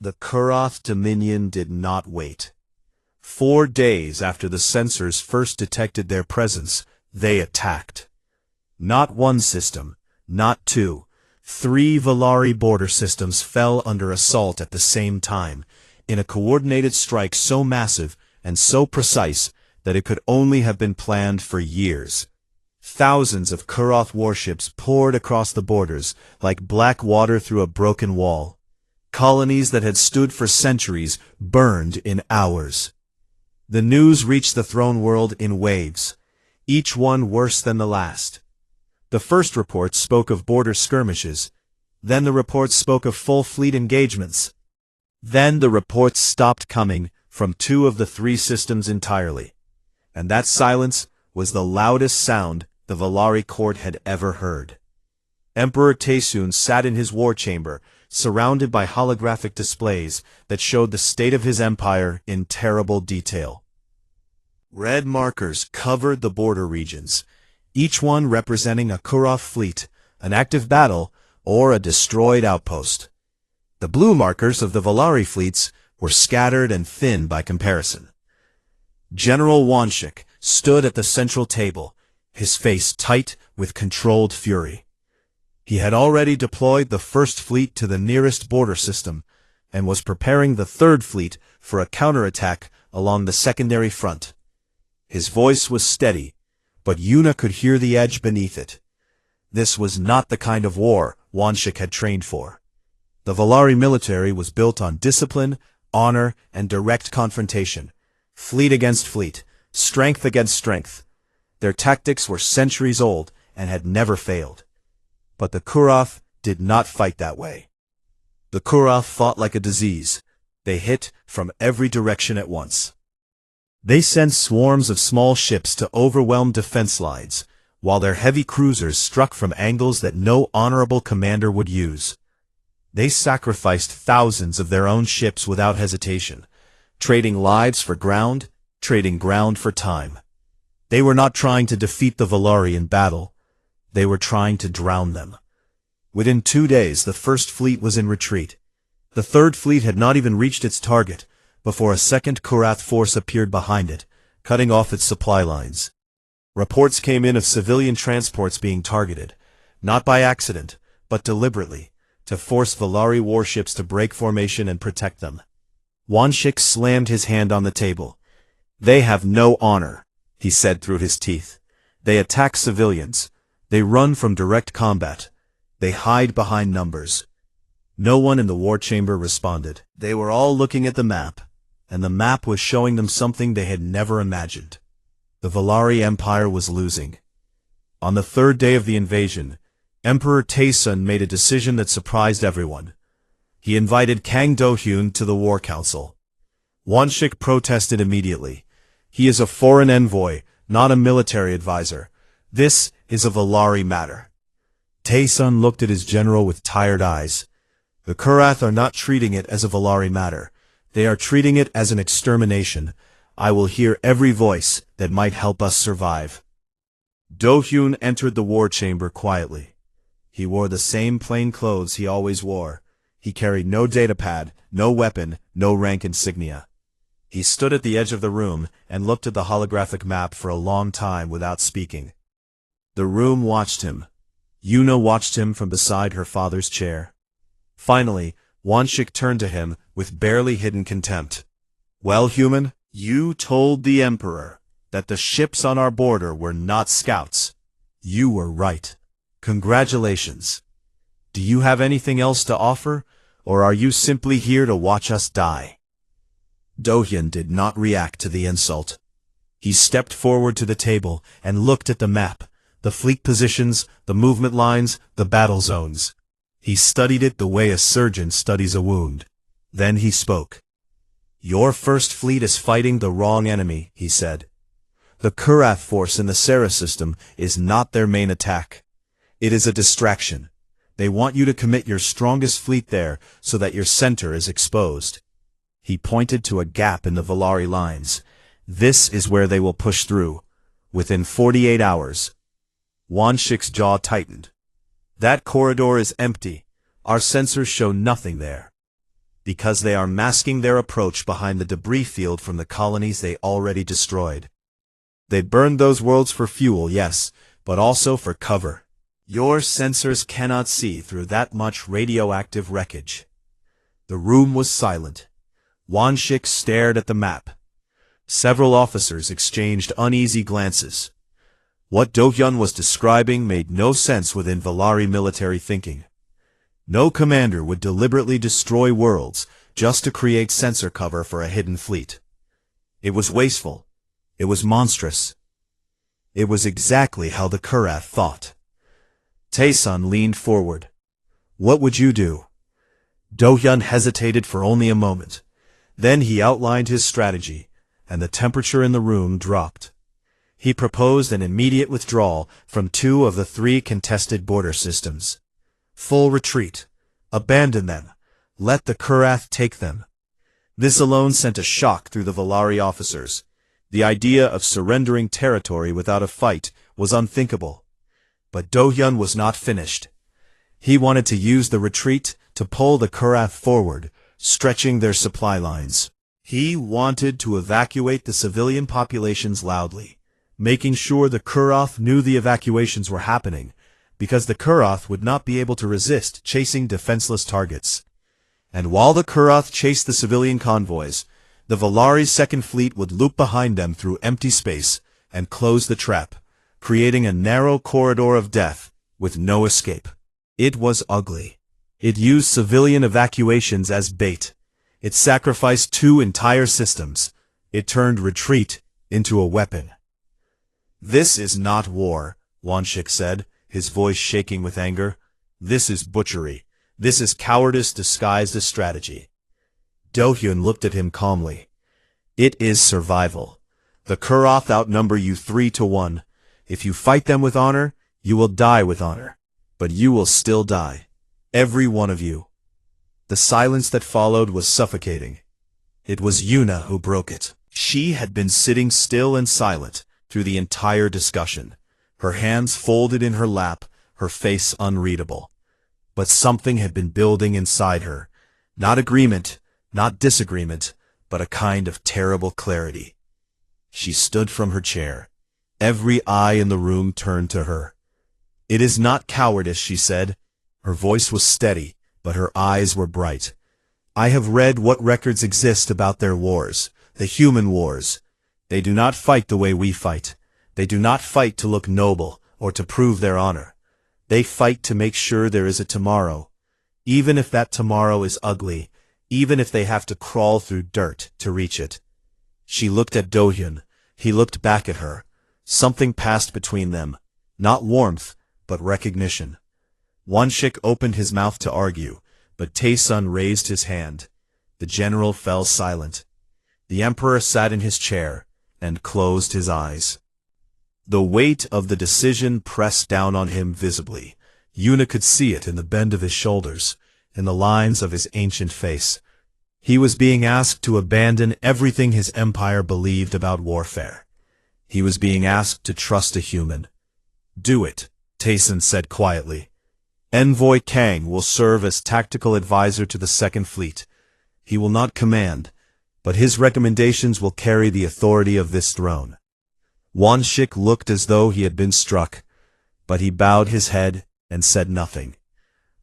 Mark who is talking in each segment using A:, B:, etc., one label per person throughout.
A: The Kurath Dominion did not wait. 4 days after the sensors first detected their presence, they attacked. Not one system, not two, 3 Valari border systems fell under assault at the same time, in a coordinated strike so massive and so precise that it could only have been planned for years. Thousands of Kurath warships poured across the borders like black water through a broken wall. Colonies that had stood for centuries burned in hours. The news reached the throne world in waves, each one worse than the last. The first reports spoke of border skirmishes, then the reports spoke of full fleet engagements. Then the reports stopped coming from 2 of the 3 systems entirely. And that silence was the loudest sound the Valari court had ever heard. Emperor Taesun sat in his war chamber, surrounded by holographic displays that showed the state of his empire in terrible detail. Red markers covered the border regions, each one representing a Kurath fleet, an active battle, or a destroyed outpost. The blue markers of the Valari fleets were scattered and thin by comparison. General Wanshik stood at the central table, his face tight with controlled fury. He had already deployed the first fleet to the nearest border system, and was preparing the third fleet for a counterattack along the secondary front. His voice was steady, but Yuna could hear the edge beneath it. This was not the kind of war Wanshik had trained for. The Valari military was built on discipline, honor, and direct confrontation. Fleet against fleet, strength against strength. Their tactics were centuries old and had never failed. But the Kurath did not fight that way. The Kurath fought like a disease. They hit from every direction at once. They sent swarms of small ships to overwhelm defense lines, while their heavy cruisers struck from angles that no honorable commander would use. They sacrificed thousands of their own ships without hesitation, trading lives for ground, trading ground for time. They were not trying to defeat the Valari in battle. They were trying to drown them. Within 2 days, the first fleet was in retreat. The third fleet had not even reached its target before a second Kurath force appeared behind it, cutting off its supply lines. Reports came in of civilian transports being targeted, not by accident, but deliberately, to force Valari warships to break formation and protect them. Wanshik slammed his hand on the table. "They have no honor," he said through his teeth. "They attack civilians. They run from direct combat. They hide behind numbers." No one in the war chamber responded. They were all looking at the map, and the map was showing them something they had never imagined. The Valari Empire was losing. On the 3rd day of the invasion, Emperor Taesun made a decision that surprised everyone. He invited Kang Do-hyun to the War Council. Wanshik protested immediately. "He is a foreign envoy, not a military advisor. This is a Valari matter." Taesun looked at his general with tired eyes. "The Kurath are not treating it as a Valari matter. They are treating it as an extermination. I will hear every voice that might help us survive." Do-hyun entered the war chamber quietly. He wore the same plain clothes he always wore. He carried no datapad, no weapon, no rank insignia. He stood at the edge of the room and looked at the holographic map for a long time without speaking. The room watched him. Yuna watched him from beside her father's chair. Finally, Wanshik turned to him with barely hidden contempt. "Well, human, you told the Emperor that the ships on our border were not scouts. You were right. Congratulations. Do you have anything else to offer, or are you simply here to watch us die?" Do-hyun did not react to the insult. He stepped forward to the table and looked at the map, the fleet positions, the movement lines, the battle zones. He studied it the way a surgeon studies a wound. Then he spoke. "Your first fleet is fighting the wrong enemy," he said. "The Kurath force in the Sera system is not their main attack. It is a distraction. They want you to commit your strongest fleet there so that your center is exposed." He pointed to a gap in the Valari lines. "This is where they will push through, within 48 hours. Wanshik's jaw tightened. "That corridor is empty. Our sensors show nothing there." Because they are masking their approach behind the debris field from the colonies they already destroyed. They burned those worlds for fuel, yes, but also for cover. Your sensors cannot see through that much radioactive wreckage. The room was silent. Wanshik stared at the map. Several officers exchanged uneasy glances. What Do-hyun was describing made no sense within Valari military thinking. No commander would deliberately destroy worlds just to create sensor cover for a hidden fleet. It was wasteful. It was monstrous. It was exactly how the Kurath thought. Tae-sun leaned forward. What would you do? Do-hyun hesitated for only a moment. Then he outlined his strategy, and the temperature in the room dropped. He proposed an immediate withdrawal from 2 of the 3 contested border systems. Full retreat. Abandon them. Let the Kurath take them. This alone sent a shock through the Valari officers. The idea of surrendering territory without a fight was unthinkable. But Do-hyun was not finished. He wanted to use the retreat to pull the Kurath forward, stretching their supply lines. He wanted to evacuate the civilian populations loudly, making sure the Kurath knew the evacuations were happening, because the Kurath would not be able to resist chasing defenseless targets. And while the Kurath chased the civilian convoys, the Valari's second fleet would loop behind them through empty space and close the trap, creating a narrow corridor of death with no escape. It was ugly. It used civilian evacuations as bait. It sacrificed 2 entire systems. It turned retreat into a weapon. This is not war, Wanshik said, his voice shaking with anger. This is butchery. This is cowardice disguised as strategy. Do-hyun looked at him calmly. It is survival. The Kurath outnumber you 3-1. If you fight them with honor, you will die with honor. But you will still die. Every one of you. The silence that followed was suffocating. It was Yuna who broke it. She had been sitting still and silent through the entire discussion, her hands folded in her lap, her face unreadable. But something had been building inside her. Not agreement, not disagreement, but a kind of terrible clarity. She stood from her chair. Every eye in the room turned to her. It is not cowardice, she said. Her voice was steady, but her eyes were bright. I have read what records exist about their wars, the human wars. They do not fight the way we fight. They do not fight to look noble or to prove their honor. They fight to make sure there is a tomorrow. Even if that tomorrow is ugly, even if they have to crawl through dirt to reach it. She looked at Do-hyun. He looked back at her. Something passed between them. Not warmth, but recognition. Wanshik opened his mouth to argue, but Tae-sun raised his hand. The general fell silent. The emperor sat in his chair and closed his eyes. The weight of the decision pressed down on him visibly. Yuna could see it in the bend of his shoulders, in the lines of his ancient face. He was being asked to abandon everything his empire believed about warfare. He was being asked to trust a human. Do it, Tae-sun said quietly. Envoy Kang will serve as tactical advisor to the Second Fleet. He will not command, but his recommendations will carry the authority of this throne. Wanshik looked as though he had been struck, but he bowed his head and said nothing.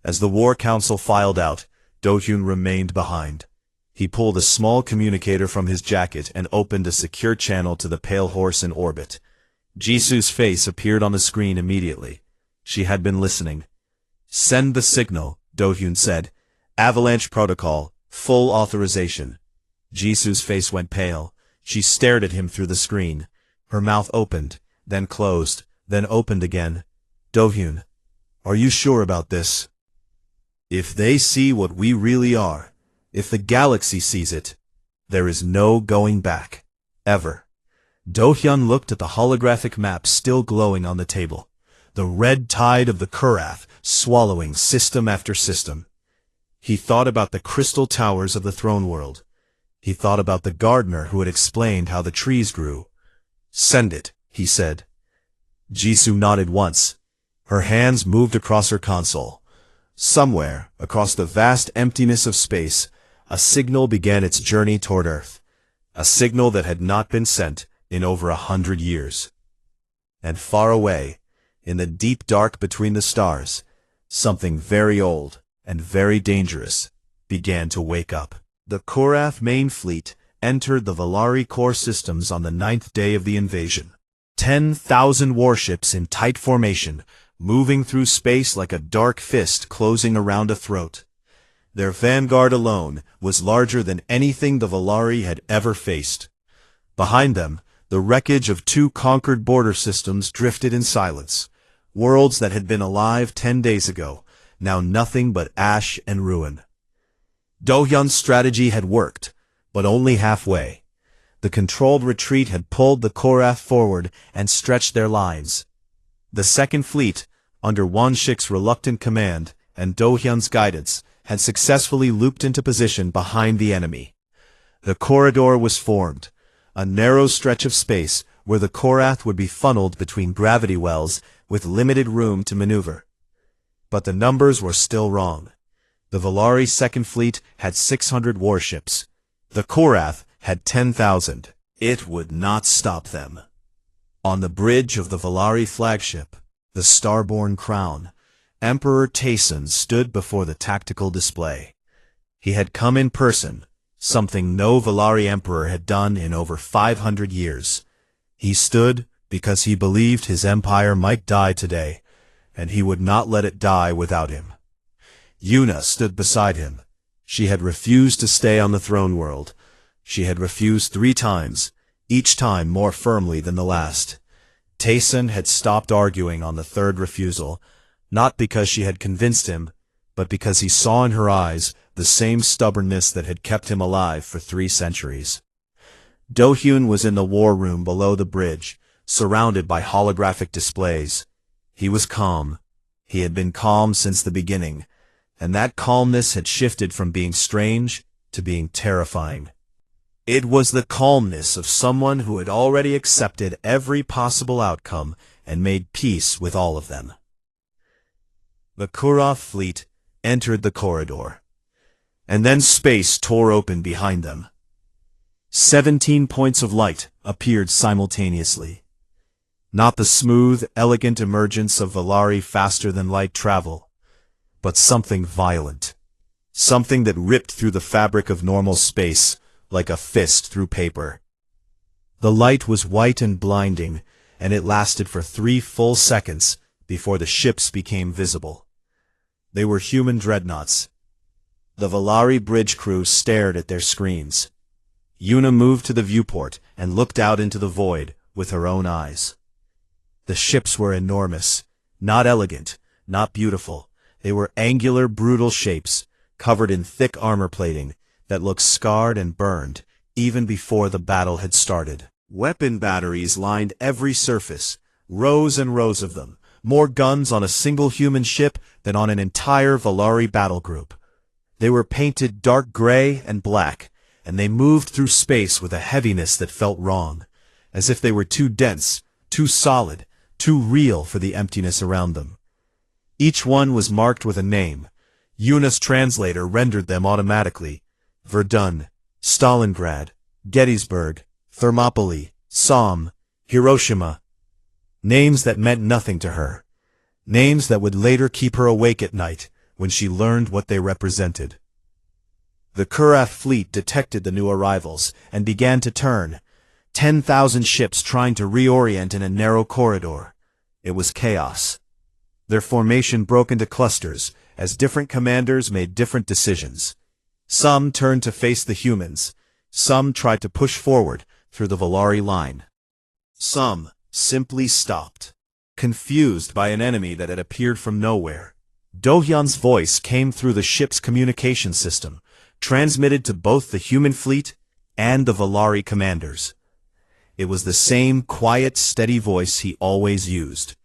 A: As the War Council filed out, Do-hyun remained behind. He pulled a small communicator from his jacket and opened a secure channel to the Pale Horse in orbit. Jisu's face appeared on the screen immediately. She had been listening. Send the signal, Do-hyun said. Avalanche protocol, full authorization. Jisu's face went pale. She stared at him through the screen. Her mouth opened, then closed, then opened again. Do-hyun, are you sure about this? If they see what we really are, if the galaxy sees it, there is no going back. Ever. Do-hyun looked at the holographic map still glowing on the table. The red tide of the Kurath swallowing system after system. He thought about the crystal towers of the throne world. He thought about the gardener who had explained how the trees grew. Send it, he said. Jisu nodded once. Her hands moved across her console. Somewhere, across the vast emptiness of space, a signal began its journey toward Earth, a signal that had not been sent in over 100 years. And far away, in the deep dark between the stars, something very old and very dangerous began to wake up. The Korath main fleet entered the Valari core systems on the 9th day of the invasion. 10,000 warships in tight formation, moving through space like a dark fist closing around a throat. Their vanguard alone was larger than anything the Valari had ever faced. Behind them, the wreckage of 2 conquered border systems drifted in silence. Worlds that had been alive 10 days ago, now nothing but ash and ruin. Do-hyun's strategy had worked, but only halfway. The controlled retreat had pulled the Korath forward and stretched their lines. The Second Fleet, under Won-shik's reluctant command and Do-hyun's guidance, had successfully looped into position behind the enemy. The corridor was formed, a narrow stretch of space where the Korath would be funneled between gravity wells with limited room to maneuver. But the numbers were still wrong. The Valari Second Fleet had 600 warships. The Korath had 10,000. It would not stop them. On the bridge of the Valari flagship, the Starborn Crown, Emperor Tayson stood before the tactical display. He had come in person, something no Valari emperor had done in over 500 years. He stood because he believed his empire might die today, and he would not let it die without him. Yuna stood beside him. She had refused to stay on the throne world. She had refused 3 times, each time more firmly than the last. Tayson had stopped arguing on the 3rd refusal, not because she had convinced him, but because he saw in her eyes the same stubbornness that had kept him alive for 3 centuries. Do-hyun was in the war room below the bridge, surrounded by holographic displays. He was calm. He had been calm since the beginning, and that calmness had shifted from being strange to being terrifying. It was the calmness of someone who had already accepted every possible outcome and made peace with all of them. The Korath fleet entered the corridor, and then space tore open behind them. 17 points of light appeared simultaneously. Not the smooth, elegant emergence of Valari faster-than-light travel, but something violent. Something that ripped through the fabric of normal space like a fist through paper. The light was white and blinding, and it lasted for 3 full seconds before the ships became visible. They were human dreadnoughts. The Valari bridge crew stared at their screens. Yuna moved to the viewport and looked out into the void with her own eyes. The ships were enormous, not elegant, not beautiful. They were angular, brutal shapes, covered in thick armor plating that looked scarred and burned even before the battle had started. Weapon batteries lined every surface, rows and rows of them, more guns on a single human ship than on an entire Valari battle group. They were painted dark gray and black, and they moved through space with a heaviness that felt wrong, as if they were too dense, too solid, too real for the emptiness around them. Each one was marked with a name. Yuna's translator rendered them automatically: Verdun, Stalingrad, Gettysburg, Thermopylae, Somme, Hiroshima. Names that meant nothing to her. Names that would later keep her awake at night when she learned what they represented. The Korath fleet detected the new arrivals and began to turn. 10,000 ships trying to reorient in a narrow corridor. It was chaos. Their formation broke into clusters as different commanders made different decisions. Some turned to face the humans. Some tried to push forward through the Valari line. Some simply stopped, confused by an enemy that had appeared from nowhere. Do-hyun's voice came through the ship's communication system, transmitted to both the human fleet and the Valari commanders. It was the same quiet, steady voice he always used.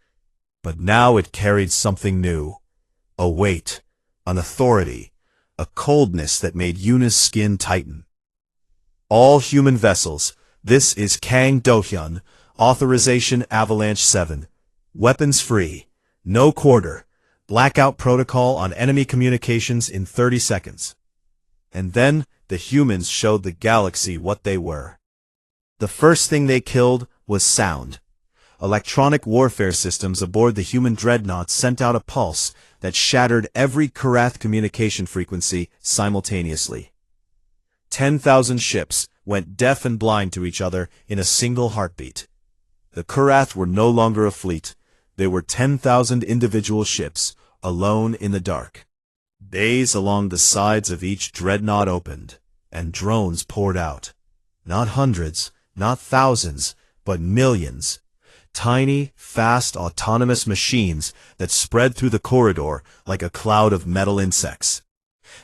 A: But now it carried something new. A weight, an authority, a coldness that made Yuna's skin tighten. All human vessels, this is Kang Do-hyun, Authorization Avalanche 7. Weapons free. No quarter. Blackout protocol on enemy communications in 30 seconds. And then the humans showed the galaxy what they were. The first thing they killed was sound. Electronic warfare systems aboard the human dreadnoughts sent out a pulse that shattered every Karath communication frequency simultaneously. 10,000 ships went deaf and blind to each other in a single heartbeat. The Karath were no longer a fleet. They were 10,000 individual ships, alone in the dark. Bays along the sides of each dreadnought opened, and drones poured out. Not hundreds, not thousands, but millions. Tiny, fast, autonomous machines that spread through the corridor like a cloud of metal insects.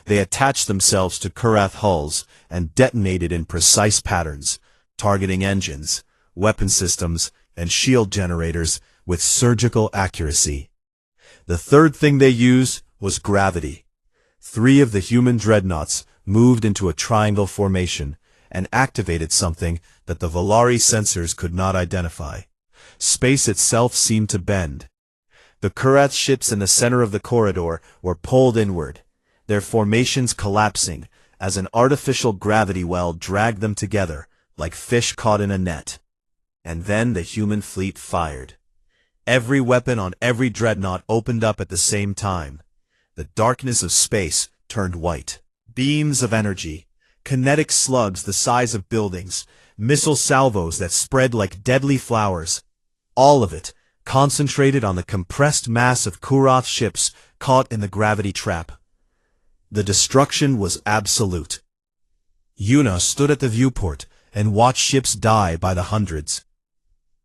A: They attached themselves to Karath hulls and detonated in precise patterns, targeting engines, weapon systems, and shield generators with surgical accuracy. The third thing they used was gravity. 3 of the human dreadnoughts moved into a triangle formation and activated something that the Volari sensors could not identify. Space itself seemed to bend. The Karath ships in the center of the corridor were pulled inward, their formations collapsing as an artificial gravity well dragged them together like fish caught in a net. And then the human fleet fired. Every weapon on every dreadnought opened up at the same time. The darkness of space turned white. Beams of energy, kinetic slugs the size of buildings, missile salvos that spread like deadly flowers. All of it concentrated on the compressed mass of Kurath ships caught in the gravity trap. The destruction was absolute. Yuna stood at the viewport and watched ships die by the hundreds.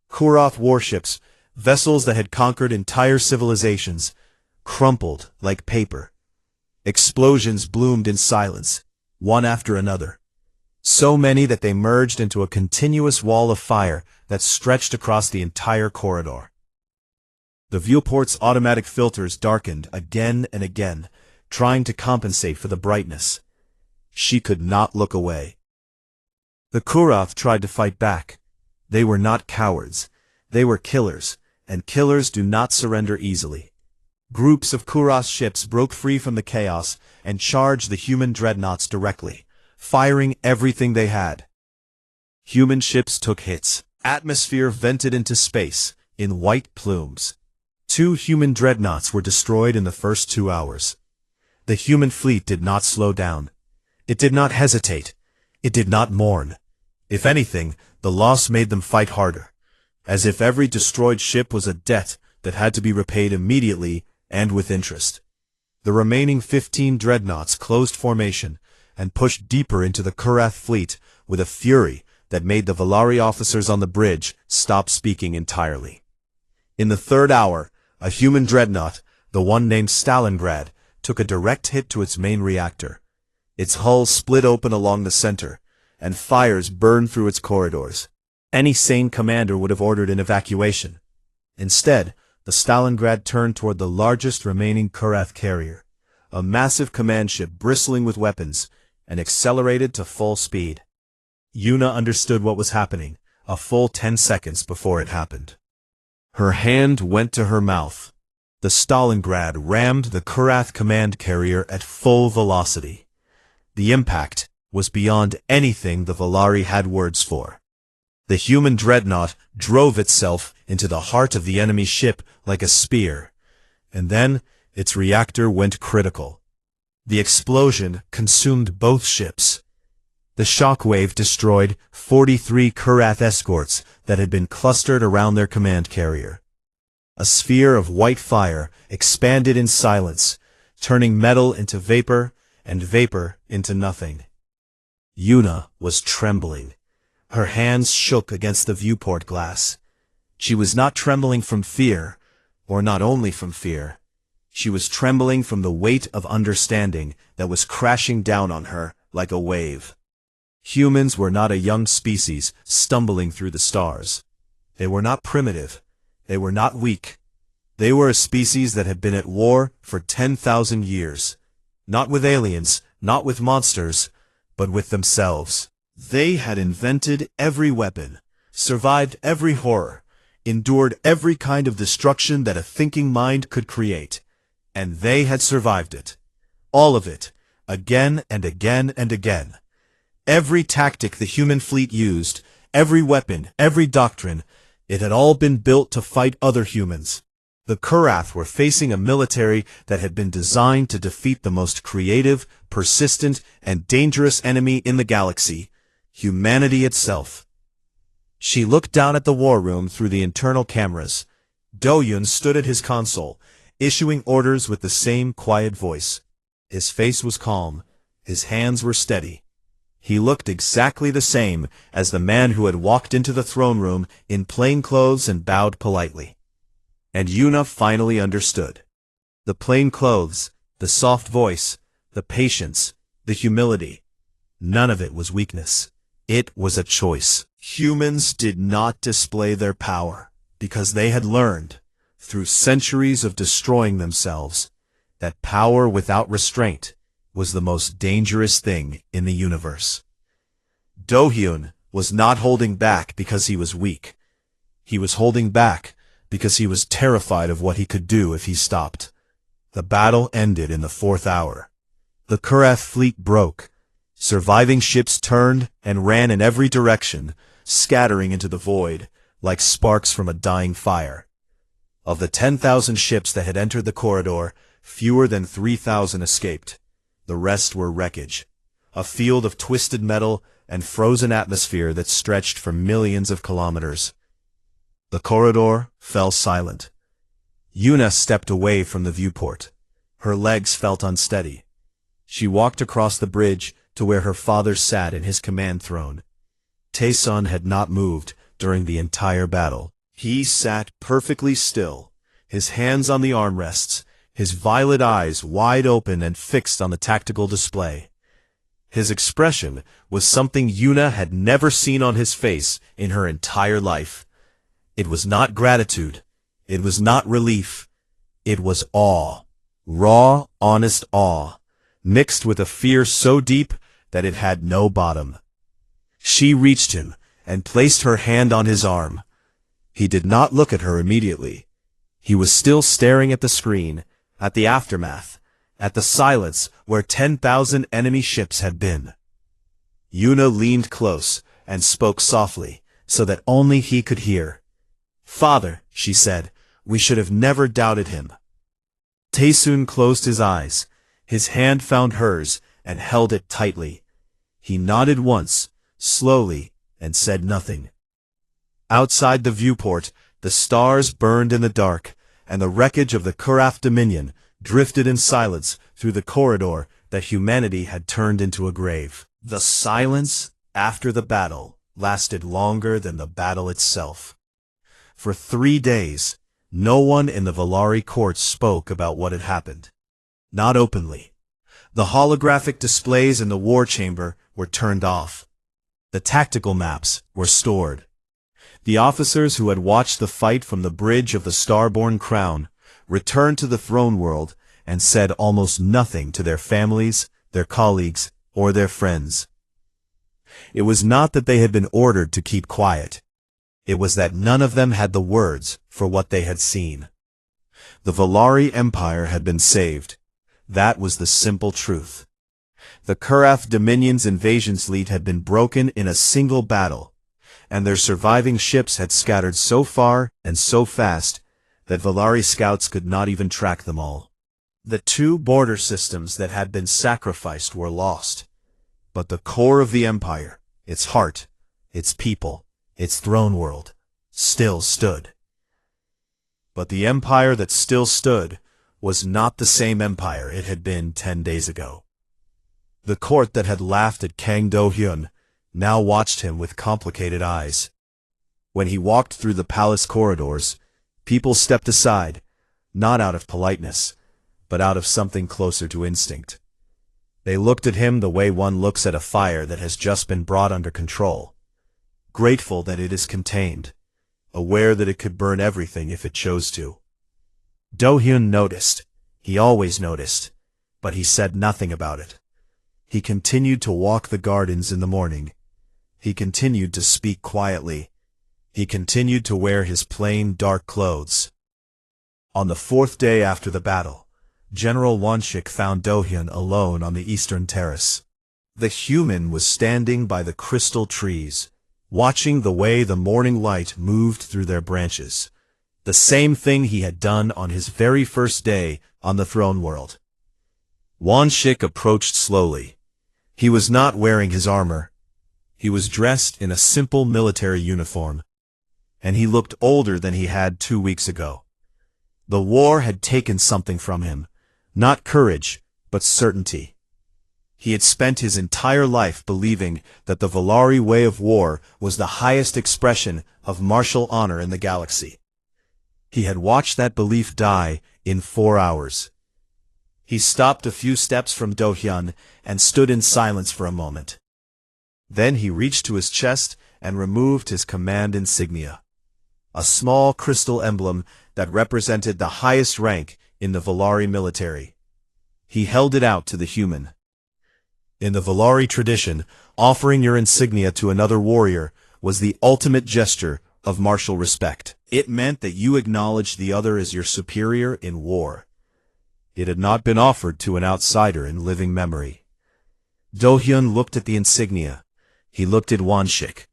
A: Kurath warships, vessels that had conquered entire civilizations, crumpled like paper. Explosions bloomed in silence, one after another. So many that they merged into a continuous wall of fire that stretched across the entire corridor. The viewport's automatic filters darkened again and again, trying to compensate for the brightness. She could not look away. The Kurath tried to fight back. They were not cowards. They were killers, and killers do not surrender easily. Groups of Kurath ships broke free from the chaos and charged the human dreadnoughts directly, firing everything they had. Human ships took hits. Atmosphere vented into space in white plumes. 2 human dreadnoughts were destroyed in the first 2 hours. The human fleet did not slow down. It did not hesitate. It did not mourn. If anything, the loss made them fight harder, as if every destroyed ship was a debt that had to be repaid immediately and with interest. The remaining 15 dreadnoughts closed formation and pushed deeper into the Kurath fleet with a fury that made the Volari officers on the bridge stop speaking entirely. In the 3rd hour, a human dreadnought, the one named Stalingrad, took a direct hit to its main reactor. Its hull split open along the center, and fires burned through its corridors. Any sane commander would have ordered an evacuation. Instead, the Stalingrad turned toward the largest remaining Kurath carrier, a massive command ship bristling with weapons, and accelerated to full speed. Yuna understood what was happening a full 10 seconds before it happened. Her hand went to her mouth. The Stalingrad rammed the Kurath command carrier at full velocity. The impact was beyond anything the Volari had words for. The human dreadnought drove itself into the heart of the enemy ship like a spear, and then its reactor went critical. The explosion consumed both ships. The shockwave destroyed 43 Kurath escorts that had been clustered around their command carrier. A sphere of white fire expanded in silence, turning metal into vapor and vapor into nothing. Yuna was trembling. Her hands shook against the viewport glass. She was not trembling from fear, or not only from fear. She was trembling from the weight of understanding that was crashing down on her like a wave. Humans were not a young species stumbling through the stars. They were not primitive. They were not weak. They were a species that had been at war for 10,000 years. Not with aliens, not with monsters, but with themselves. They had invented every weapon, survived every horror, endured every kind of destruction that a thinking mind could create. And they had survived it. All of it, again and again and again. Every tactic the human fleet used, every weapon, every doctrine, it had all been built to fight other humans. The Kurath were facing a military that had been designed to defeat the most creative, persistent, and dangerous enemy in the galaxy, humanity itself. She looked down at the war room through the internal cameras. Do-hyun stood at his console, issuing orders with the same quiet voice. His face was calm, his hands were steady. He looked exactly the same as the man who had walked into the throne room in plain clothes and bowed politely. And Yuna finally understood. The plain clothes, the soft voice, the patience, the humility. None of it was weakness. It was a choice. Humans did not display their power because they had learned, through centuries of destroying themselves, that power without restraint was the most dangerous thing in the universe. Do-hyun was not holding back because he was weak. He was holding back because he was terrified of what he could do if he stopped. The battle ended in the 4th hour. The Kurath fleet broke. Surviving ships turned and ran in every direction, scattering into the void, like sparks from a dying fire. Of the 10,000 ships that had entered the corridor, fewer than 3,000 escaped. The rest were wreckage, a field of twisted metal and frozen atmosphere that stretched for millions of kilometers. The corridor fell silent. Yuna stepped away from the viewport. Her legs felt unsteady. She walked across the bridge to where her father sat in his command throne. Taesun had not moved during the entire battle. He sat perfectly still, his hands on the armrests, his violet eyes wide open and fixed on the tactical display. His expression was something Yuna had never seen on his face in her entire life. It was not gratitude. It was not relief. It was awe. Raw, honest awe, mixed with a fear so deep that it had no bottom. She reached him and placed her hand on his arm. He did not look at her immediately. He was still staring at the screen, at the aftermath, at the silence where 10,000 enemy ships had been. Yuna leaned close and spoke softly, so that only he could hear. "Father," she said, "we should have never doubted him." Taesun closed his eyes. His hand found hers and held it tightly. He nodded once, slowly, and said nothing. Outside the viewport, the stars burned in the dark, and the wreckage of the Kurath Dominion drifted in silence through the corridor that humanity had turned into a grave. The silence after the battle lasted longer than the battle itself. For 3 days, no one in the Valari court spoke about what had happened. Not openly. The holographic displays in the war chamber were turned off. The tactical maps were stored. The officers who had watched the fight from the bridge of the Starborn Crown returned to the throne world and said almost nothing to their families, their colleagues, or their friends. It was not that they had been ordered to keep quiet. It was that none of them had the words for what they had seen. The Valari Empire had been saved. That was the simple truth. The Kurath Dominion's invasion fleet had been broken in a single battle, and their surviving ships had scattered so far and so fast that Valari scouts could not even track them all. The 2 border systems that had been sacrificed were lost, but the core of the empire, its heart, its people, its throne world, still stood. But the empire that still stood was not the same empire it had been 10 days ago. The court that had laughed at Kang Do-hyun now watched him with complicated eyes. When he walked through the palace corridors, people stepped aside, not out of politeness, but out of something closer to instinct. They looked at him the way one looks at a fire that has just been brought under control, grateful that it is contained, aware that it could burn everything if it chose to. Do-hyun noticed. He always noticed, but he said nothing about it. He continued to walk the gardens in the morning. He continued to speak quietly. He continued to wear his plain, dark clothes. On the 4th day after the battle, General Wanshik found Dohyun alone on the eastern terrace. The human was standing by the crystal trees, watching the way the morning light moved through their branches. The same thing he had done on his very first day on the throne world. Wanshik approached slowly. He was not wearing his armor. He was dressed in a simple military uniform, and he looked older than he had 2 weeks ago. The war had taken something from him, not courage, but certainty. He had spent his entire life believing that the Valari way of war was the highest expression of martial honor in the galaxy. He had watched that belief die in 4 hours. He stopped a few steps from Dohyun and stood in silence for a moment. Then he reached to his chest and removed his command insignia, a small crystal emblem that represented the highest rank in the Valari military. He held it out to the human. In the Valari tradition, offering your insignia to another warrior was the ultimate gesture of martial respect. It meant that you acknowledged the other as your superior in war. It had not been offered to an outsider in living memory. Dohyun looked at the insignia. He looked at Wanshik.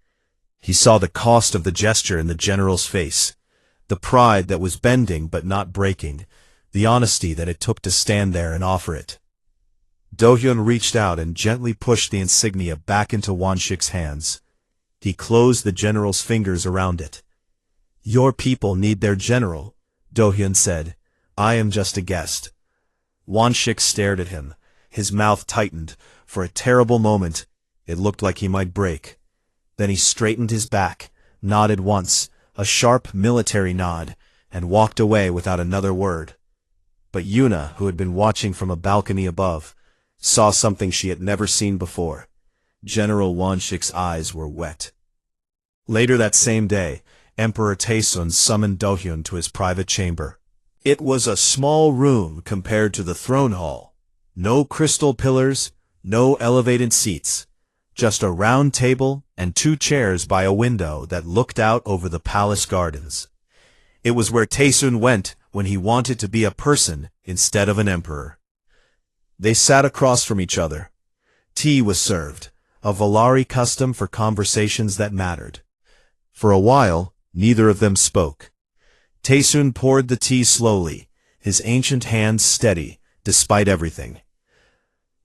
A: He saw the cost of the gesture in the general's face, the pride that was bending but not breaking, the honesty that it took to stand there and offer it. Dohyun reached out and gently pushed the insignia back into Wanshik's hands. He closed the general's fingers around it. "Your people need their general," Dohyun said. "I am just a guest." Wanshik stared at him. His mouth tightened. For a terrible moment, it looked like he might break. Then he straightened his back, nodded once, a sharp military nod, and walked away without another word. But Yuna, who had been watching from a balcony above, saw something she had never seen before. General Wanshik's eyes were wet. Later that same day, Emperor Taesun summoned Dohyun to his private chamber. It was a small room compared to the throne hall. No crystal pillars, no elevated seats, just a round table and 2 chairs by a window that looked out over the palace gardens. It was where Taesun went when he wanted to be a person instead of an emperor. They sat across from each other. Tea was served, a Valari custom for conversations that mattered. For a while, neither of them spoke. Taesun poured the tea slowly, his ancient hands steady, despite everything.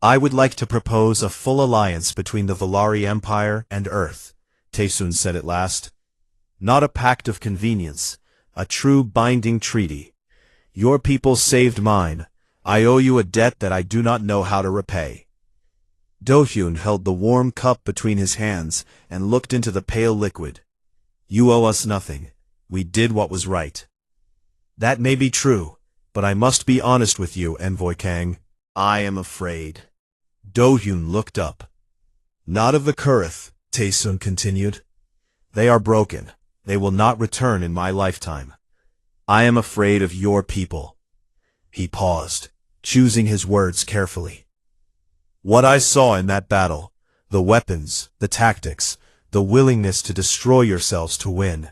A: "I would like to propose a full alliance between the Valari Empire and Earth," Taesun said at last. "Not a pact of convenience, a true binding treaty. Your people saved mine. I owe you a debt that I do not know how to repay." Dohyun held the warm cup between his hands and looked into the pale liquid. "You owe us nothing. We did what was right." "That may be true, but I must be honest with you, Envoy Kang. I am afraid." Dohyun looked up. "Not of the Kurith," Taesun continued. "They are broken. They will not return in my lifetime. I am afraid of your people." He paused, choosing his words carefully. "What I saw in that battle, the weapons, the tactics, the willingness to destroy yourselves to win,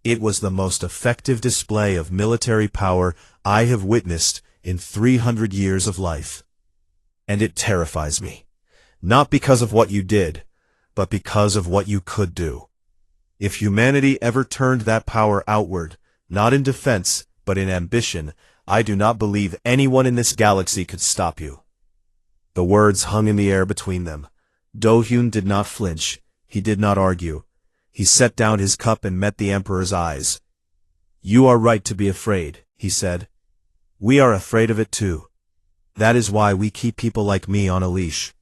A: it was the most effective display of military power I have witnessed in 300 years of life. And it terrifies me, not because of what you did, but because of what you could do. If humanity ever turned that power outward, not in defense, but in ambition, I do not believe anyone in this galaxy could stop you." The words hung in the air between them. Dohyun did not flinch. He did not argue. He set down his cup and met the Emperor's eyes. "You are right to be afraid," he said. "We are afraid of it too. That is why we keep people like me on a leash.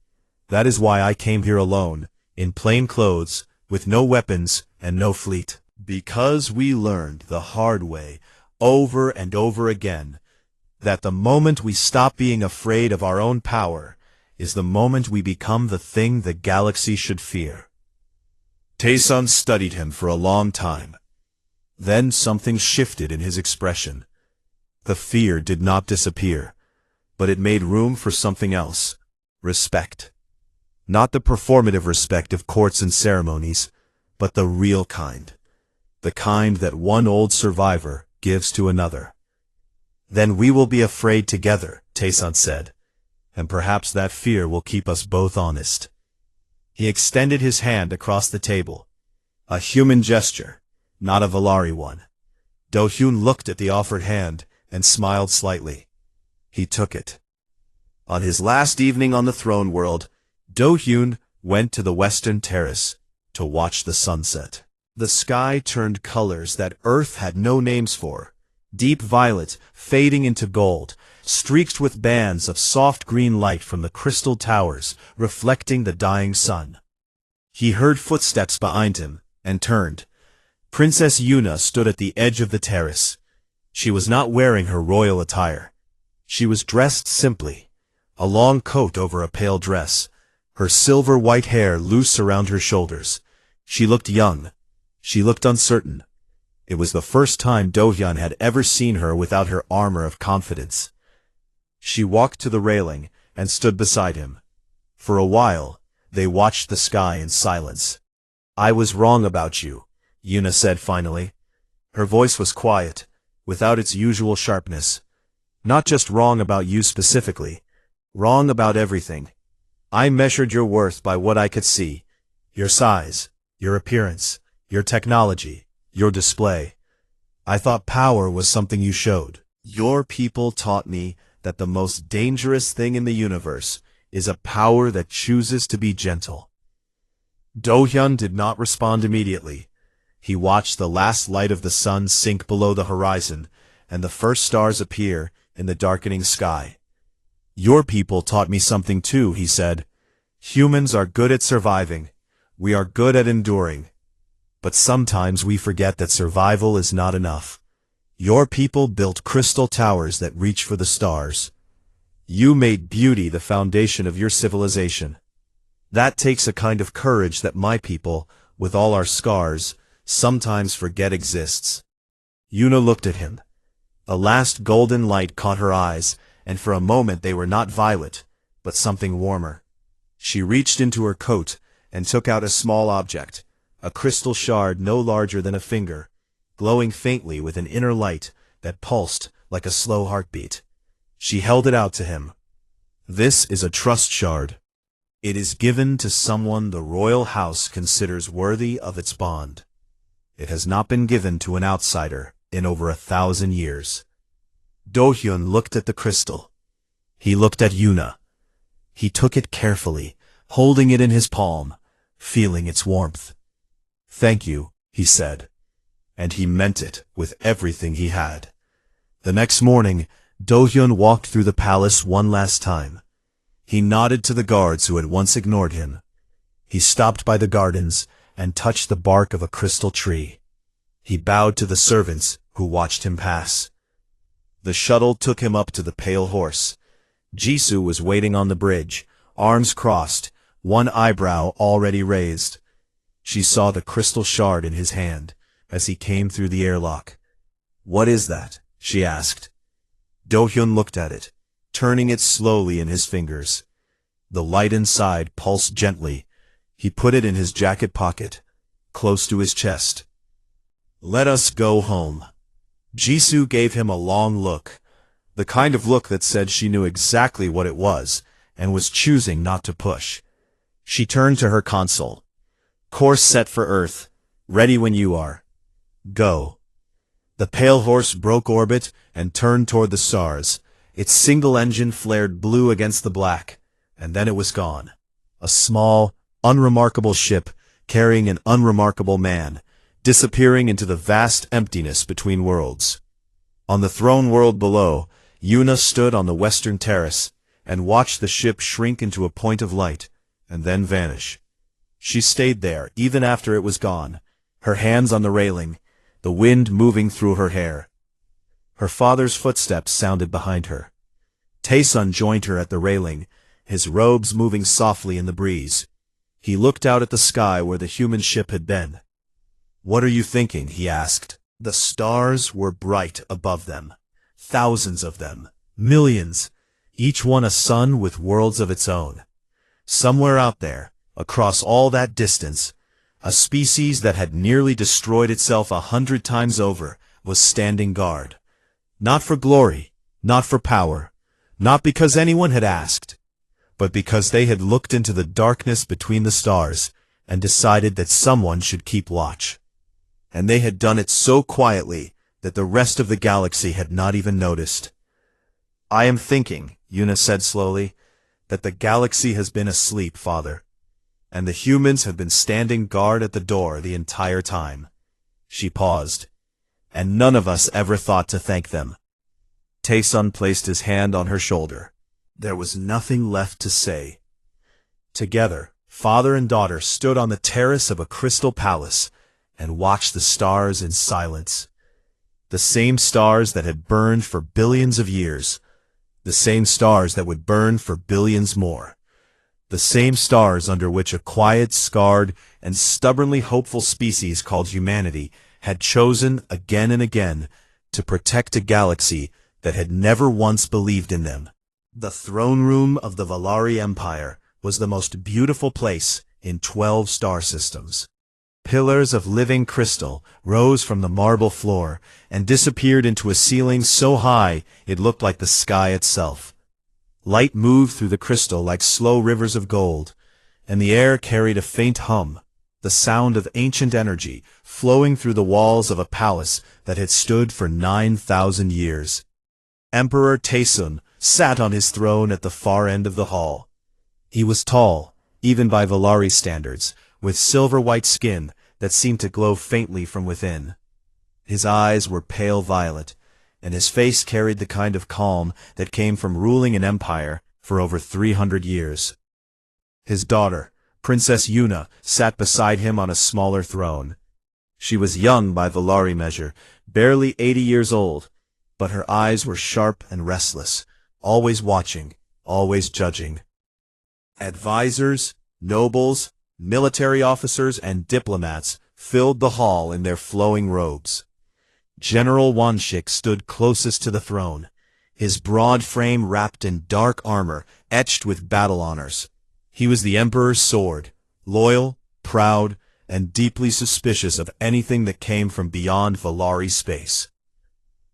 A: That is why I came here alone, in plain clothes, with no weapons and no fleet. Because we learned the hard way, over and over again, that the moment we stop being afraid of our own power is the moment we become the thing the galaxy should fear." Taesun studied him for a long time. Then something shifted in his expression. The fear did not disappear, but it made room for something else. Respect. Not the performative respect of courts and ceremonies, but the real kind. The kind that one old survivor gives to another. Then we will be afraid together, Tayson said, and perhaps that fear will keep us both honest. He extended his hand across the table. A human gesture, not a Valari one. Do-hyun looked at the offered hand and smiled slightly. He took it. On his last evening on the throne world, Do-hyun went to the western terrace to watch the sunset. The sky turned colors that Earth had no names for. Deep violet, fading into gold, streaked with bands of soft green light from the crystal towers, reflecting the dying sun. He heard footsteps behind him, and turned. Princess Yuna stood at the edge of the terrace. She was not wearing her royal attire. She was dressed simply, a long coat over a pale dress, her silver-white hair loose around her shoulders. She looked young. She looked uncertain. It was the first time Do-hyun had ever seen her without her armor of confidence. She walked to the railing and stood beside him. For a while, they watched the sky in silence. "I was wrong about you," Yuna said finally. Her voice was quiet, without its usual sharpness. "Not just wrong about you specifically. Wrong about everything. I measured your worth by what I could see. Your size, your appearance, your technology, your display. I thought power was something you showed. Your people taught me that the most dangerous thing in the universe is a power that chooses to be gentle." Do-hyun did not respond immediately. He watched the last light of the sun sink below the horizon, and the first stars appear in the darkening sky. "Your people taught me something too," he said. "Humans are good at surviving. We are good at enduring. But sometimes we forget that survival is not enough. Your people built crystal towers that reach for the stars. You made beauty the foundation of your civilization. That takes a kind of courage that my people, with all our scars, sometimes forget exists." Yuna looked at him. A last golden light caught her eyes, and for a moment they were not violet, but something warmer. She reached into her coat and took out a small object, a crystal shard no larger than a finger, glowing faintly with an inner light that pulsed like a slow heartbeat. She held it out to him. "This is a trust shard. It is given to someone the royal house considers worthy of its bond. It has not been given to an outsider in over 1,000 years." Do-hyun looked at the crystal. He looked at Yuna. He took it carefully, holding it in his palm, feeling its warmth. "Thank you," he said. And he meant it with everything he had. The next morning, Do-hyun walked through the palace one last time. He nodded to the guards who had once ignored him. He stopped by the gardens and touched the bark of a crystal tree. He bowed to the servants who watched him pass. The shuttle took him up to the pale horse. Jisoo was waiting on the bridge, arms crossed, one eyebrow already raised. She saw the crystal shard in his hand as he came through the airlock. "What is that?" she asked. Do-hyun looked at it, turning it slowly in his fingers. The light inside pulsed gently. He put it in his jacket pocket, close to his chest. "Let us go home." Jisoo gave him a long look, the kind of look that said she knew exactly what it was and was choosing not to push. She turned to her console. "Course set for Earth. Ready when you are. Go." The pale horse broke orbit and turned toward the stars. Its single engine flared blue against the black, and then it was gone. A small, unremarkable ship carrying an unremarkable man, disappearing into the vast emptiness between worlds. On the throne world below, Yuna stood on the western terrace and watched the ship shrink into a point of light and then vanish. She stayed there even after it was gone, her hands on the railing, the wind moving through her hair. Her father's footsteps sounded behind her. Taesun joined her at the railing, his robes moving softly in the breeze. He looked out at the sky where the human ship had been. "What are you thinking?" he asked. The stars were bright above them. Thousands of them. Millions. Each one a sun with worlds of its own. Somewhere out there, across all that distance, a species that had nearly destroyed itself 100 times over was standing guard. Not for glory, Not for power, not because anyone had asked, but because they had looked into the darkness between the stars and decided that someone should keep watch. And they had done it so quietly that the rest of the galaxy had not even noticed. "I am thinking," Una said slowly, "that the galaxy has been asleep, Father, and the humans have been standing guard at the door the entire time." She paused, "And none of us ever thought to thank them." Taesun placed his hand on her shoulder. There was nothing left to say. Together, father and daughter stood on the terrace of a crystal palace and watched the stars in silence. The same stars that had burned for billions of years. The same stars that would burn for billions more. The same stars under which a quiet, scarred, and stubbornly hopeful species called humanity had chosen again and again to protect a galaxy that had never once believed in them. The throne room of the Valari Empire was the most beautiful place in 12 star systems. Pillars of living crystal rose from the marble floor and disappeared into a ceiling so high it looked like the sky itself. Light moved through the crystal like slow rivers of gold, and the air carried a faint hum, the sound of ancient energy flowing through the walls of a palace that had stood for 9,000 years. Emperor Taesun sat on his throne at the far end of the hall. He was tall, even by Valari standards, with silver-white skin that seemed to glow faintly from within. His eyes were pale violet, and his face carried the kind of calm that came from ruling an empire for over 300 years. His daughter, Princess Una, sat beside him on a smaller throne. She was young by Valari measure, barely 80 years old, but her eyes were sharp and restless, always watching, always judging. Advisors, nobles, military officers, and diplomats filled the hall in their flowing robes. General Wanshik stood closest to the throne, his broad frame wrapped in dark armor etched with battle honors. He was the Emperor's sword, loyal, proud, and deeply suspicious of anything that came from beyond Valari space.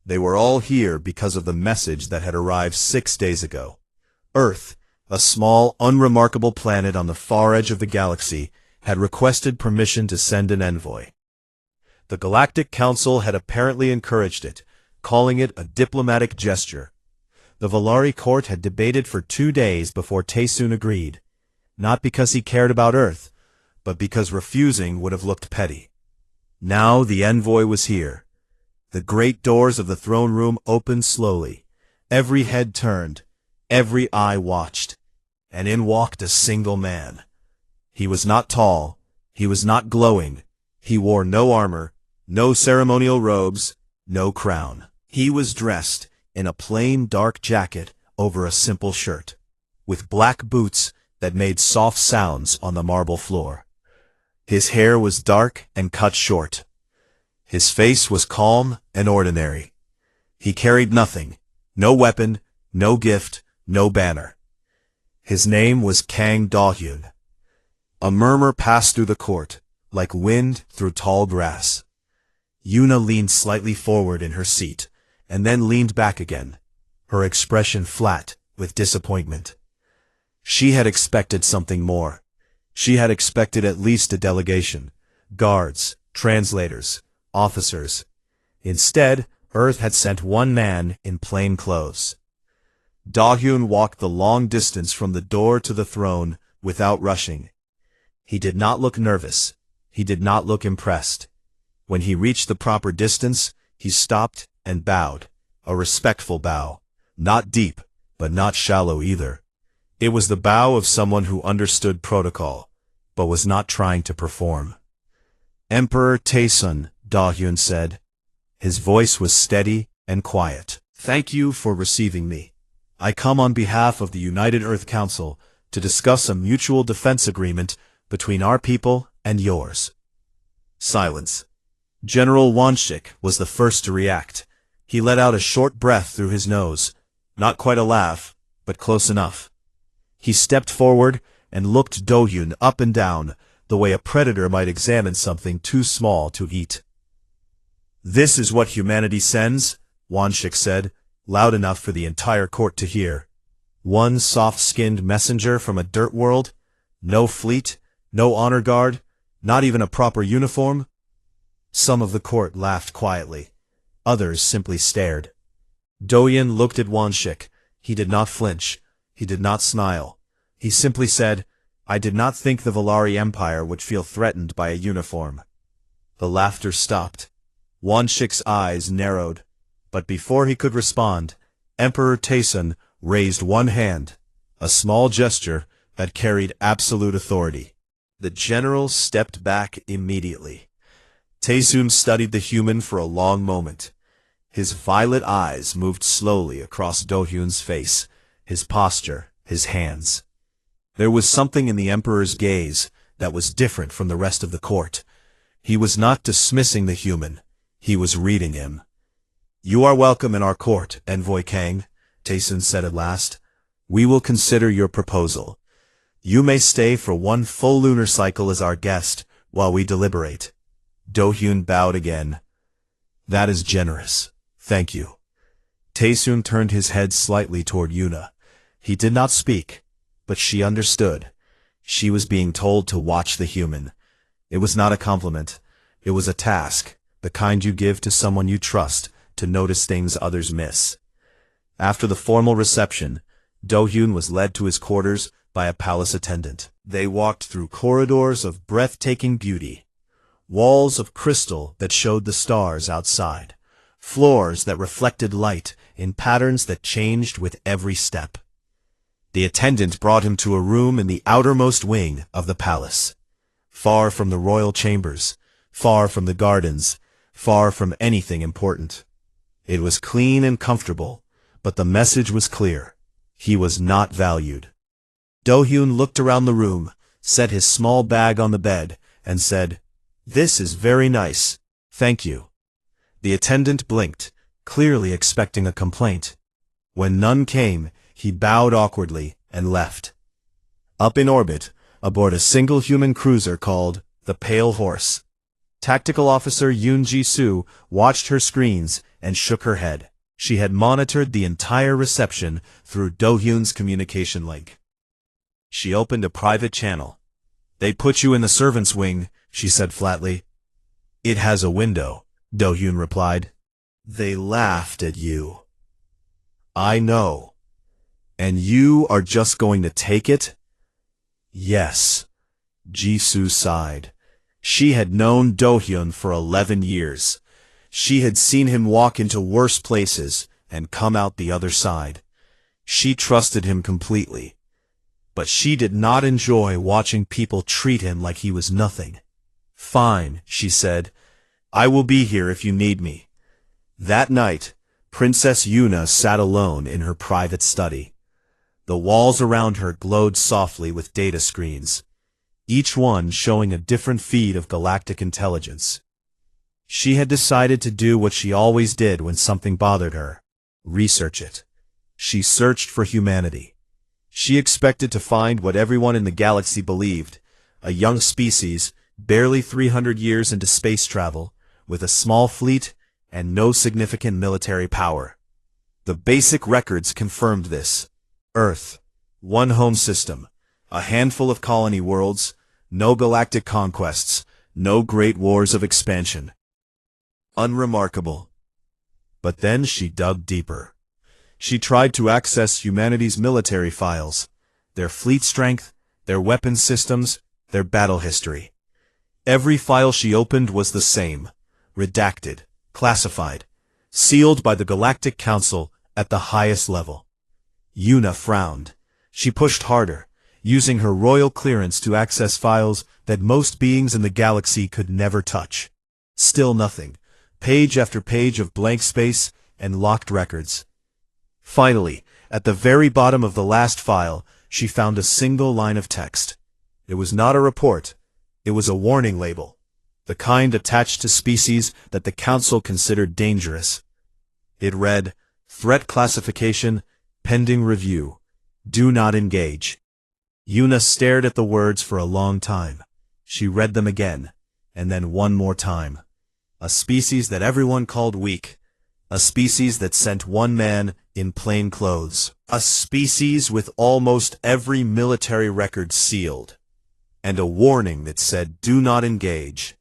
A: They were all here because of the message that had arrived 6 days ago. Earth, a small, unremarkable planet on the far edge of the galaxy, had requested permission to send an envoy. The Galactic Council had apparently encouraged it, calling it a diplomatic gesture. The Valari court had debated for 2 days before Taesun agreed, not because he cared about Earth, but because refusing would have looked petty. Now the envoy was here. The great doors of the throne room opened slowly. Every head turned, every eye watched, and in walked a single man. He was not tall, he was not glowing, he wore no armor, no ceremonial robes, no crown. He was dressed in a plain dark jacket over a simple shirt, with black boots that made soft sounds on the marble floor. His hair was dark and cut short. His face was calm and ordinary. He carried nothing, no weapon, no gift, no banner. His name was Kang Da-hyun. A murmur passed through the court, like wind through tall grass. Una leaned slightly forward in her seat, and then leaned back again, her expression flat with disappointment. She had expected something more. She had expected at least a delegation, guards, translators, officers. Instead, Earth had sent one man in plain clothes. Da-hyun walked the long distance from the door to the throne without rushing. He did not look nervous. He did not look impressed. When he reached the proper distance, he stopped and bowed, a respectful bow, not deep, but not shallow either. It was the bow of someone who understood protocol, but was not trying to perform. "Emperor Taesun," Da-hyun said. His voice was steady and quiet. "Thank you for receiving me. I come on behalf of the United Earth Council to discuss a mutual defense agreement between our people and yours." Silence. General Wanshik was the first to react. He let out a short breath through his nose, not quite a laugh, but close enough. He stepped forward and looked Da-hyun up and down, the way a predator might examine something too small to eat. "This is what humanity sends," Wanshik said, loud enough for the entire court to hear. One soft-skinned messenger from a dirt world? No fleet? No honor guard? Not even a proper uniform? Some of the court laughed quietly. Others simply stared. Dohyun looked at Wonshik. He did not flinch. He did not smile. He simply said, "I did not think the Valari Empire would feel threatened by a uniform." The laughter stopped. Wonshik's eyes narrowed. But before he could respond, Emperor Taesun raised one hand, a small gesture that carried absolute authority. The general stepped back immediately. Taesun studied the human for a long moment. His violet eyes moved slowly across Dohyun's face, his posture, his hands. There was something in the Emperor's gaze that was different from the rest of the court. He was not dismissing the human. He was reading him. "You are welcome in our court, Envoy Kang," Taesun said at last. "We will consider your proposal. You may stay for one full lunar cycle as our guest while we deliberate." Dohyun bowed again. "That is generous. Thank you." Taesun turned his head slightly toward Yuna. He did not speak, but she understood. She was being told to watch the human. It was not a compliment. It was a task, the kind you give to someone you trust to notice things others miss. After the formal reception, Dohyun was led to his quarters by a palace attendant. They walked through corridors of breathtaking beauty, walls of crystal that showed the stars outside, floors that reflected light in patterns that changed with every step. The attendant brought him to a room in the outermost wing of the palace, far from the royal chambers, far from the gardens, far from anything important. It was clean and comfortable, but the message was clear. He was not valued. Dohyun looked around the room, set his small bag on the bed, and said, "This is very nice. Thank you." The attendant blinked, clearly expecting a complaint. When none came, he bowed awkwardly and left. Up in orbit, aboard a single human cruiser called the Pale Horse, Tactical Officer Yoon Ji-soo watched her screens and shook her head. She had monitored the entire reception through Dohyun's communication link. She opened a private channel. "They put you in the servants' wing," she said flatly. "It has a window," Dohyun replied. "They laughed at you." "I know. And you are just going to take it?" "Yes." Jisoo sighed. She had known Dohyun for 11 years. She had seen him walk into worse places and come out the other side. She trusted him completely. But she did not enjoy watching people treat him like he was nothing. "Fine," she said. "I will be here if you need me." That night, Princess Yuna sat alone in her private study. The walls around her glowed softly with data screens, each one showing a different feed of galactic intelligence. She had decided to do what she always did when something bothered her: research it. She searched for humanity. She expected to find what everyone in the galaxy believed: a young species, barely 300 years into space travel, with a small fleet and no significant military power. The basic records confirmed this. Earth, one home system, a handful of colony worlds, no galactic conquests, no great wars of expansion. Unremarkable. But then she dug deeper. She tried to access humanity's military files, their fleet strength, their weapon systems, their battle history. Every file she opened was the same: redacted, classified, sealed by the Galactic Council at the highest level. Yuna frowned. She pushed harder, using her royal clearance to access files that most beings in the galaxy could never touch. Still nothing. Page after page of blank space and locked records. Finally, at the very bottom of the last file, she found a single line of text. It was not a report. It was a warning label, the kind attached to species that the Council considered dangerous. It read, "Threat classification, pending review. Do not engage." Yuna stared at the words for a long time. She read them again, and then one more time. A species that everyone called weak, A species that sent one man in plain clothes. A species with almost every military record sealed. And a warning that said, "Do not engage."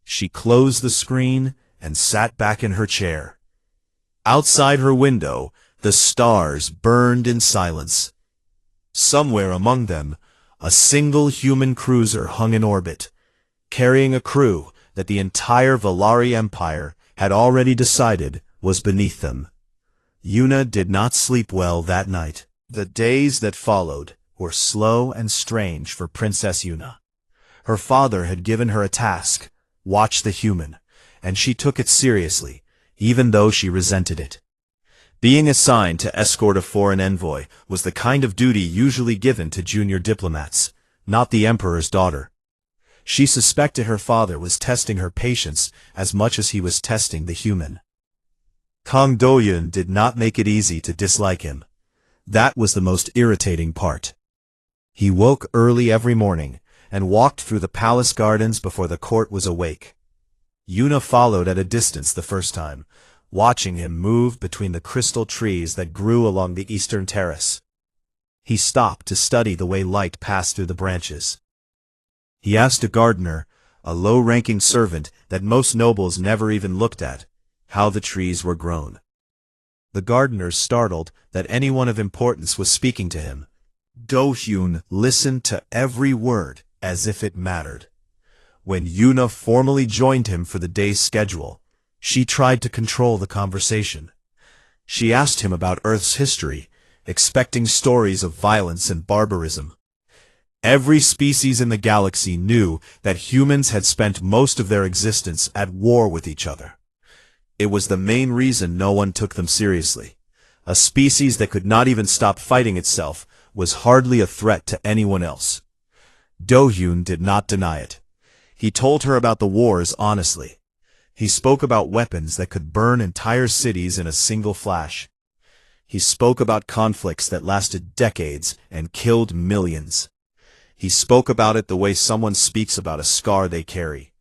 A: She closed the screen and sat back in her chair. Outside her window, the stars burned in silence. Somewhere among them, a single human cruiser hung in orbit, carrying a crew that the entire Valari Empire had already decided was beneath them. Yuna did not sleep well that night. The days that followed were slow and strange for Princess Yuna. Her father had given her a task, watch the human, and she took it seriously, even though she resented it. Being assigned to escort a foreign envoy was the kind of duty usually given to junior diplomats, not the emperor's daughter. She suspected her father was testing her patience as much as he was testing the human. Kang Do-yun did not make it easy to dislike him. That was the most irritating part. He woke early every morning and walked through the palace gardens before the court was awake. Yuna followed at a distance the first time, watching him move between the crystal trees that grew along the eastern terrace. He stopped to study the way light passed through the branches. He asked a gardener, a low-ranking servant that most nobles never even looked at, how the trees were grown. The gardener, startled that anyone of importance was speaking to him. Do-hyun listened to every word as if it mattered. When Yuna formally joined him for the day's schedule, she tried to control the conversation. She asked him about Earth's history, expecting stories of violence and barbarism. Every species in the galaxy knew that humans had spent most of their existence at war with each other. It was the main reason no one took them seriously. A species that could not even stop fighting itself was hardly a threat to anyone else. Do-hyun did not deny it. He told her about the wars honestly. He spoke about weapons that could burn entire cities in a single flash. He spoke about conflicts that lasted decades and killed millions. He spoke about it the way someone speaks about a scar they carry,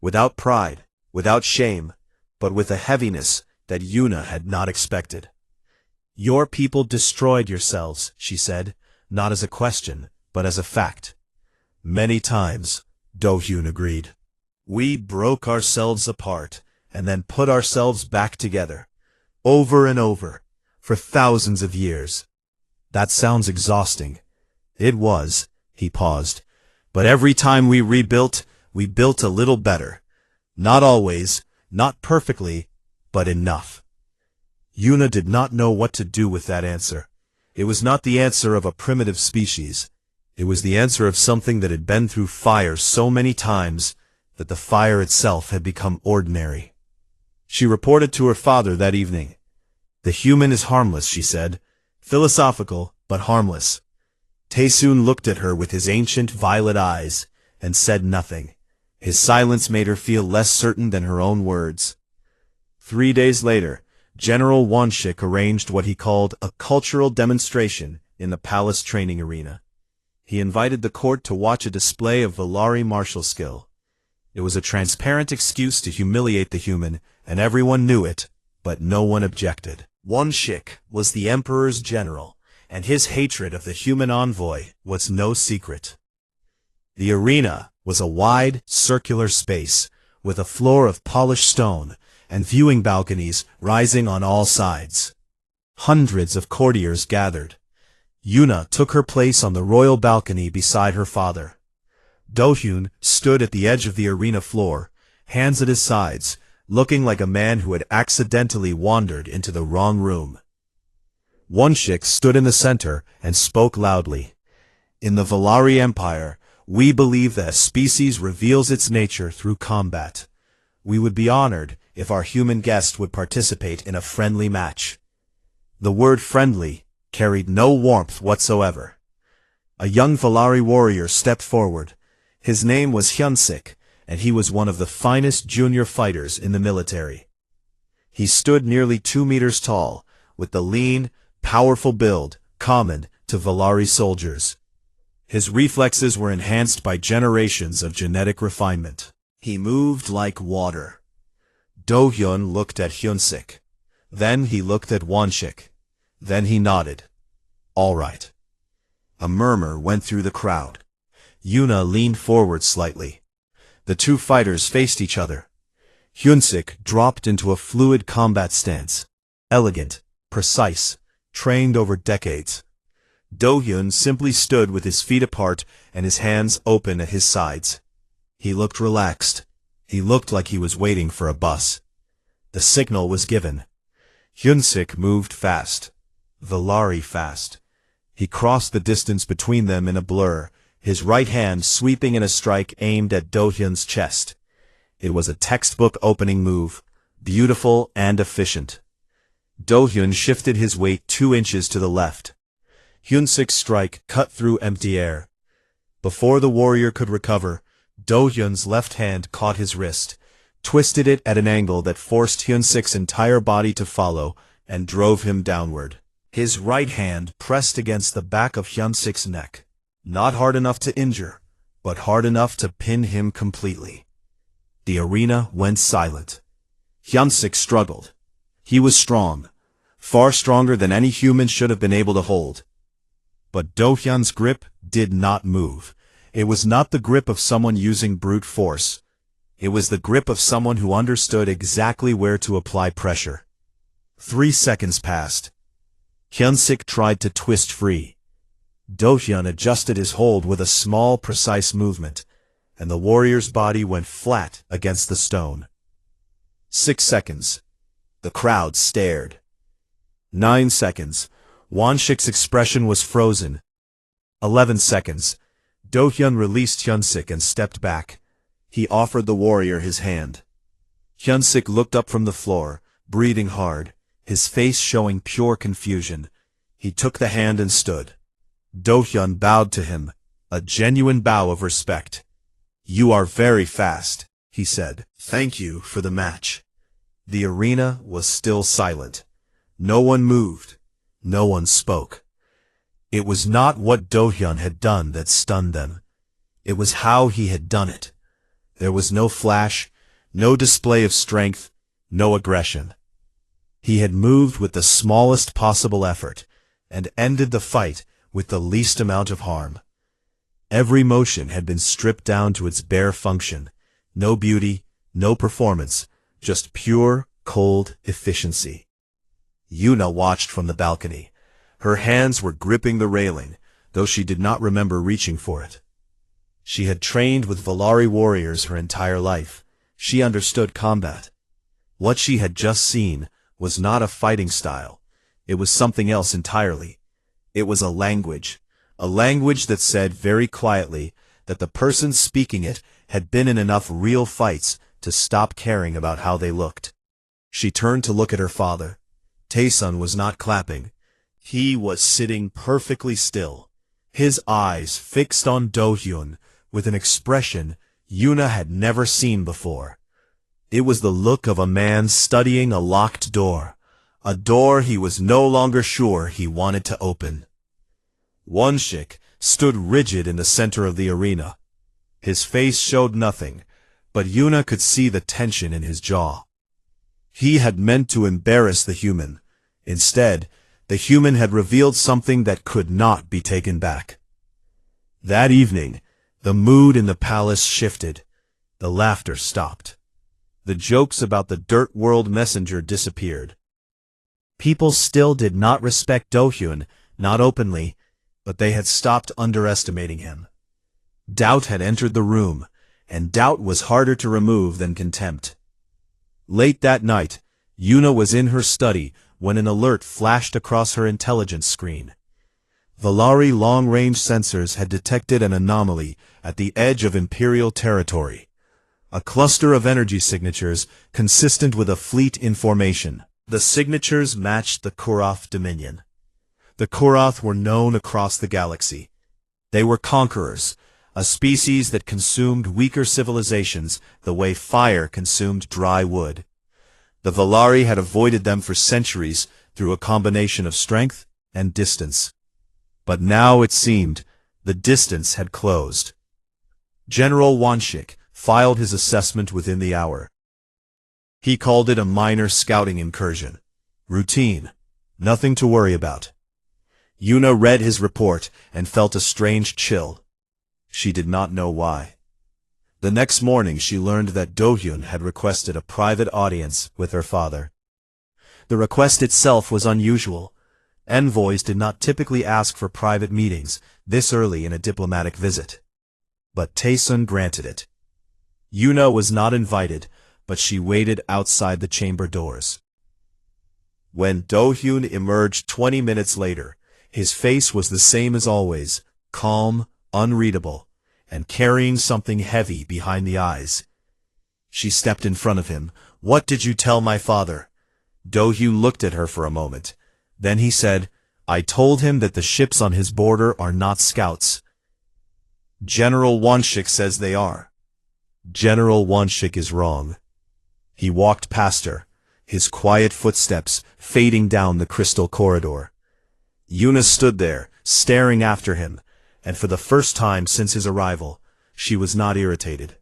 A: without pride, without shame, but with a heaviness that Yuna had not expected. "Your people destroyed yourselves," she said, not as a question, but as a fact. "Many times," Do-hyun agreed. "We broke ourselves apart, and then put ourselves back together, over and over, for thousands of years." "That sounds exhausting." It was. He paused. "But every time we rebuilt, we built a little better. Not always, not perfectly, but enough." Yuna did not know what to do with that answer. It was not the answer of a primitive species. It was the answer of something that had been through fire so many times that the fire itself had become ordinary. She reported to her father that evening. "The human is harmless," she said. "Philosophical, but harmless." Taesoon looked at her with his ancient violet eyes and said nothing. His silence made her feel less certain than her own words. 3 days later, General Wonshik arranged what he called a cultural demonstration in the palace training arena. He invited the court to watch a display of Valari martial skill. It was a transparent excuse to humiliate the human, and everyone knew it, but no one objected. Wonshik was the emperor's general, and his hatred of the human envoy was no secret. The arena was a wide, circular space, with a floor of polished stone, and viewing balconies rising on all sides. Hundreds of courtiers gathered. Yuna took her place on the royal balcony beside her father. Do-hyun stood at the edge of the arena floor, hands at his sides, looking like a man who had accidentally wandered into the wrong room. Wonshik stood in the center and spoke loudly. "In the Valari Empire, we believe that a species reveals its nature through combat. We would be honored if our human guest would participate in a friendly match." The word friendly carried no warmth whatsoever. A young Valari warrior stepped forward. His name was Hyunsik, and he was one of the finest junior fighters in the military. He stood nearly 2 meters tall, with the lean, powerful build common to Valari soldiers. His reflexes were enhanced by generations of genetic refinement. He moved like water. Do-hyun looked at Hyunsik. Then he looked at Wanshik. Then he nodded. All right. A murmur went through the crowd. Yuna leaned forward slightly. The two fighters faced each other. Hyunsik dropped into a fluid combat stance. Elegant, precise, trained over decades. Do-hyun simply stood with his feet apart and his hands open at his sides. He looked relaxed. He looked like he was waiting for a bus. The signal was given. Hyunsik moved fast. Valari fast. He crossed the distance between them in a blur, his right hand sweeping in a strike aimed at Do-hyun's chest. It was a textbook opening move, beautiful and efficient. Do-hyun shifted his weight 2 inches to the left. Hyunsik's strike cut through empty air. Before the warrior could recover, Do-hyun's left hand caught his wrist, twisted it at an angle that forced Hyunsik's entire body to follow, and drove him downward. His right hand pressed against the back of Hyunsik's neck. Not hard enough to injure, but hard enough to pin him completely. The arena went silent. Hyunsik struggled. He was strong, far stronger than any human should have been able to hold. But Do-hyun's grip did not move. It was not the grip of someone using brute force. It was the grip of someone who understood exactly where to apply pressure. 3 seconds passed. Hyunsik tried to twist free. Do-hyun adjusted his hold with a small, precise movement, and the warrior's body went flat against the stone. 6 seconds. The crowd stared. 9 seconds. Wanshik's expression was frozen. 11 seconds. Do-hyun released Hyunsik and stepped back. He offered the warrior his hand. Hyunsik looked up from the floor, breathing hard, his face showing pure confusion. He took the hand and stood. Do-hyun bowed to him, a genuine bow of respect. "You are very fast," he said. "Thank you for the match." The arena was still silent. No one moved. No one spoke. It was not what Do-hyun had done that stunned them. It was how he had done it. There was no flash, no display of strength, no aggression. He had moved with the smallest possible effort, and ended the fight with the least amount of harm. Every motion had been stripped down to its bare function. No beauty, no performance, just pure, cold efficiency. Yuna watched from the balcony. Her hands were gripping the railing, though she did not remember reaching for it. She had trained with Valari warriors her entire life. She understood combat. What she had just seen was not a fighting style. It was something else entirely. It was a language that said very quietly that the person speaking it had been in enough real fights to stop caring about how they looked. She turned to look at her father. Taesun was not clapping. He was sitting perfectly still, his eyes fixed on Do-hyun with an expression Yuna had never seen before. It was the look of a man studying a locked door, a door he was no longer sure he wanted to open. Wanshik stood rigid in the center of the arena. His face showed nothing, but Yuna could see the tension in his jaw. He had meant to embarrass the human. Instead, the human had revealed something that could not be taken back. That evening, the mood in the palace shifted. The laughter stopped. The jokes about the Dirt World messenger disappeared. People still did not respect Do-hyun, not openly, but they had stopped underestimating him. Doubt had entered the room, and doubt was harder to remove than contempt. Late that night, Yuna was in her study when an alert flashed across her intelligence screen. Valari long-range sensors had detected an anomaly at the edge of Imperial territory. A cluster of energy signatures consistent with a fleet in formation. The signatures matched the Kurath Dominion. The Kurath were known across the galaxy. They were conquerors, a species that consumed weaker civilizations the way fire consumed dry wood. The Valari had avoided them for centuries through a combination of strength and distance. But now it seemed the distance had closed. General Wanshik filed his assessment within the hour. He called it a minor scouting incursion. Routine. Nothing to worry about. Yuna read his report and felt a strange chill. She did not know why. The next morning she learned that Do-hyun had requested a private audience with her father. The request itself was unusual. Envoys did not typically ask for private meetings this early in a diplomatic visit. But Taesun granted it. Yuna was not invited, but she waited outside the chamber doors. When Do-hyun emerged 20 minutes later, his face was the same as always, calm, unreadable, and carrying something heavy behind the eyes. She stepped in front of him. "What did you tell my father?" Do-hyun looked at her for a moment. Then he said, "I told him that the ships on his border are not scouts. General Wonshik says they are." General Wonshik is wrong. He walked past her, his quiet footsteps fading down the crystal corridor. Yuna stood there, staring after him, and for the first time since his arrival, she was not irritated.